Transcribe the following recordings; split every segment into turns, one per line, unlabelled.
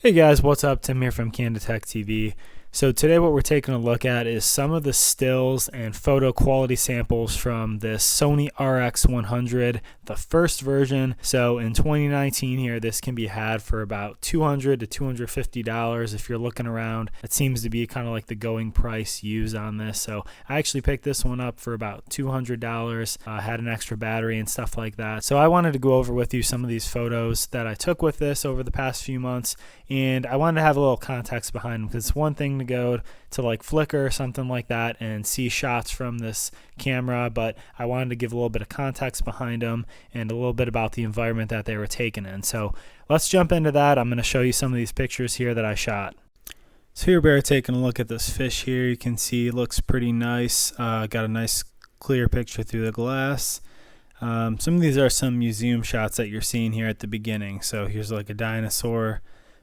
Hey guys, what's up? Tim here from Candid TV. So today what we're taking a look at is some of the stills and photo quality samples from this Sony RX100, the first version. So in 2019 here, this can be had for about $200 to $250 if you're looking around. It seems to be kind of like the going price used on this. So I actually picked this one up for about $200, had an extra battery and stuff like that. So I wanted to go over with you some of these photos that I took with this over the past few months, and I wanted to have a little context behind them because it's one thing to go to like Flickr or something like that and see shots from this camera, but I wanted to give a little bit of context behind them and a little bit about the environment that they were taken in. So let's jump into that. I'm going to show you some of these pictures here that I shot. So here we're taking a look at this fish here. You can see it looks pretty nice. Got a nice clear picture through the glass. Some of these are some museum shots that you're seeing here at the beginning. So here's like a dinosaur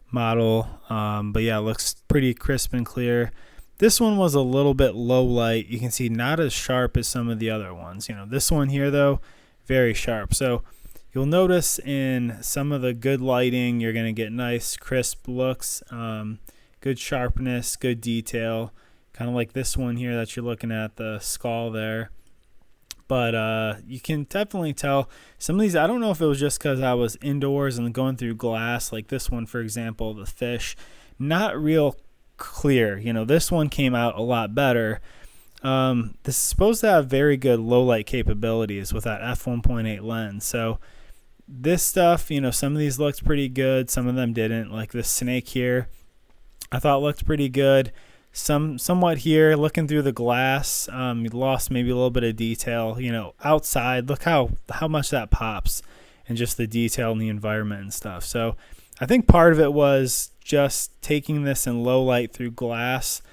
model, but yeah, it looks pretty crisp and clear. This one was a little bit low light. You can see not as sharp as some of the other ones. This one here though, very sharp. So you'll notice in some of the good lighting, you're going to get nice crisp looks, good sharpness, good detail, kind of like this one here that you're looking at, the skull there. But you can definitely tell some of these, I don't know if it was just because I was indoors and going through glass, like this one, for example, the fish, not real clear. This one came out a lot better. This is supposed to have very good low light capabilities with that f1.8 lens. So this stuff, some of these looked pretty good. Some of them didn't. Like this snake here, I thought looked pretty good. Somewhat here, looking through the glass, you lost maybe a little bit of detail. Outside, look how much that pops, and just the detail in the environment and stuff. So I think part of it was just taking this in low light through glass,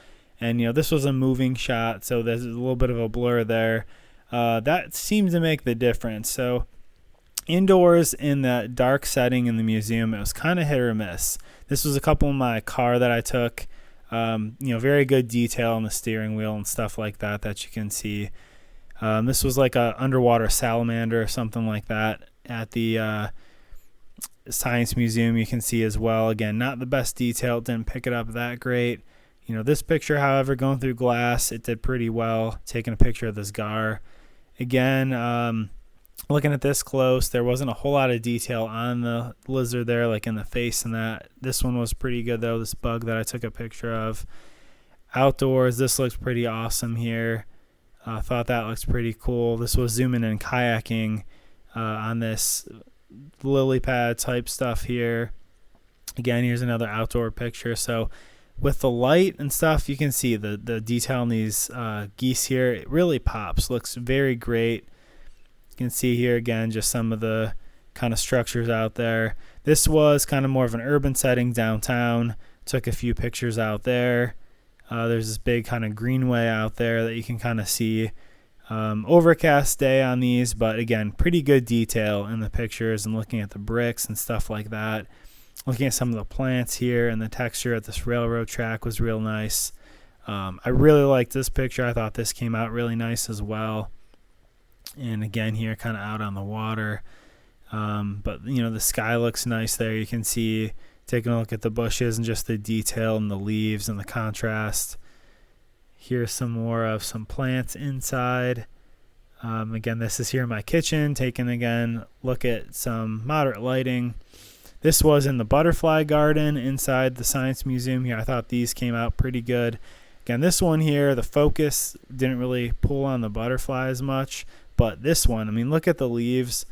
and this was a moving shot, so there's a little bit of a blur there. That seemed to make the difference. So indoors in that dark setting in the museum, it was kind of hit or miss. This was a couple in my car that I took. Very good detail on the steering wheel and stuff like that you can see. This was like a underwater salamander or something like that at the Science Museum. You can see as well. Again, not the best detail. Didn't pick it up that great. This picture, however, going through glass, it did pretty well. Taking a picture of this gar. Again, looking at this close, there wasn't a whole lot of detail on the lizard there, like in the face and that. This one was pretty good though, this bug that I took a picture of. Outdoors, this looks pretty awesome here. I thought that looks pretty cool. This was zooming in kayaking on this lily pad type stuff here. Again, here's another outdoor picture. So with the light and stuff, you can see the detail in these geese here. It really pops. Looks very great. You can see here again just some of the kind of structures out there. This was kind of more of an urban setting downtown. Took a few pictures out there. There's this big kind of greenway out there that you can kind of see. Overcast day on these, but again, pretty good detail in the pictures, and looking at the bricks and stuff like that. Looking at some of the plants here, and the texture at this railroad track was real nice. I really liked this picture. I thought this came out really nice as well. And again here, kind of out on the water. But the sky looks nice there. You can see, taking a look at the bushes and just the detail and the leaves and the contrast. Here's some more of some plants inside. Again, this is here in my kitchen. Taking again look at some moderate lighting. This was in the butterfly garden inside the Science Museum here. I thought these came out pretty good. Again, this one here, the focus didn't really pull on the butterfly as much. But this one, look at the leaves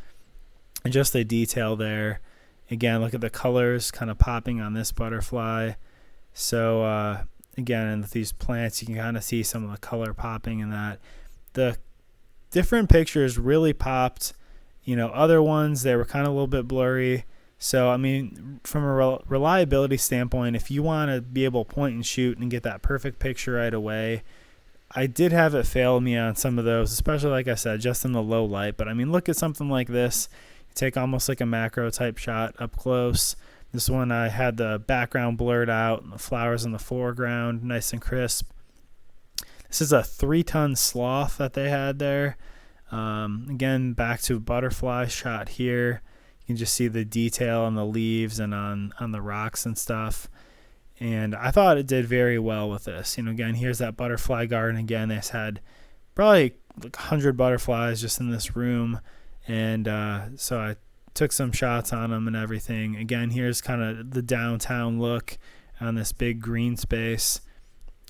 and just the detail there. Again, look at the colors kind of popping on this butterfly. So, again, with these plants, you can kind of see some of the color popping in that. The different pictures really popped. Other ones, they were kind of a little bit blurry. So, from a reliability standpoint, if you want to be able to point and shoot and get that perfect picture right away, I did have it fail me on some of those, especially, like I said, just in the low light. But, look at something like this. You take almost like a macro type shot up close. This one, I had the background blurred out and the flowers in the foreground, nice and crisp. This is a 3-ton sloth that they had there. Again, back to a butterfly shot here. You can just see the detail on the leaves and on the rocks and stuff. And I thought it did very well with this. Again, here's that butterfly garden again. This had probably like 100 butterflies just in this room. And so I took some shots on them and everything. Again, here's kind of the downtown look on this big green space.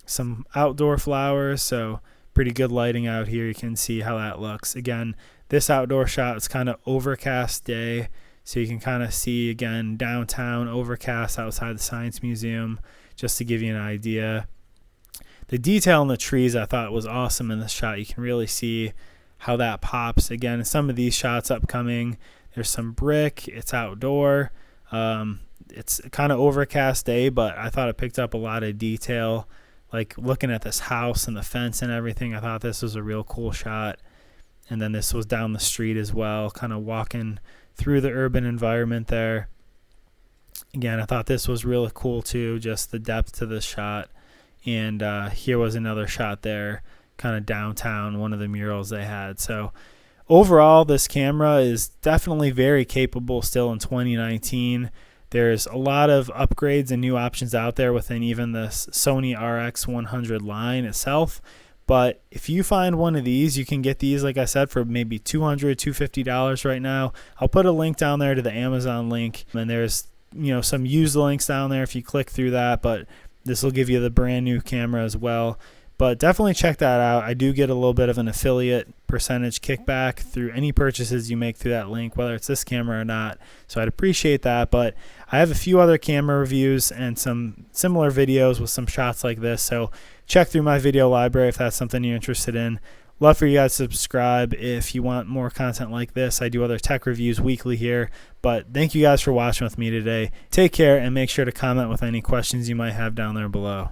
Some outdoor flowers, so pretty good lighting out here. You can see how that looks. Again, this outdoor shot is kind of overcast day, so you can kind of see, again, downtown overcast outside the Science Museum, just to give you an idea. The detail in the trees I thought was awesome in this shot. You can really see how that pops. Again, in some of these shots upcoming, there's some brick. It's outdoor. It's kind of overcast day, but I thought it picked up a lot of detail. Like looking at this house and the fence and everything, I thought this was a real cool shot. And then this was down the street as well, kind of walking through the urban environment there. Again, I thought this was really cool too, just the depth to this shot. And here was another shot there, kind of downtown, one of the murals they had. So overall, this camera is definitely very capable still in 2019. There's a lot of upgrades and new options out there within even the Sony RX100 line itself. But if you find one of these, you can get these, like I said, for maybe $200, $250 right now. I'll put a link down there to the Amazon link. And there's, some used links down there if you click through that. But this will give you the brand new camera as well. But definitely check that out. I do get a little bit of an affiliate percentage kickback through any purchases you make through that link, whether it's this camera or not. So I'd appreciate that. But I have a few other camera reviews and some similar videos with some shots like this. So check through my video library if that's something you're interested in. Love for you guys to subscribe if you want more content like this. I do other tech reviews weekly here. But thank you guys for watching with me today. Take care and make sure to comment with any questions you might have down there below.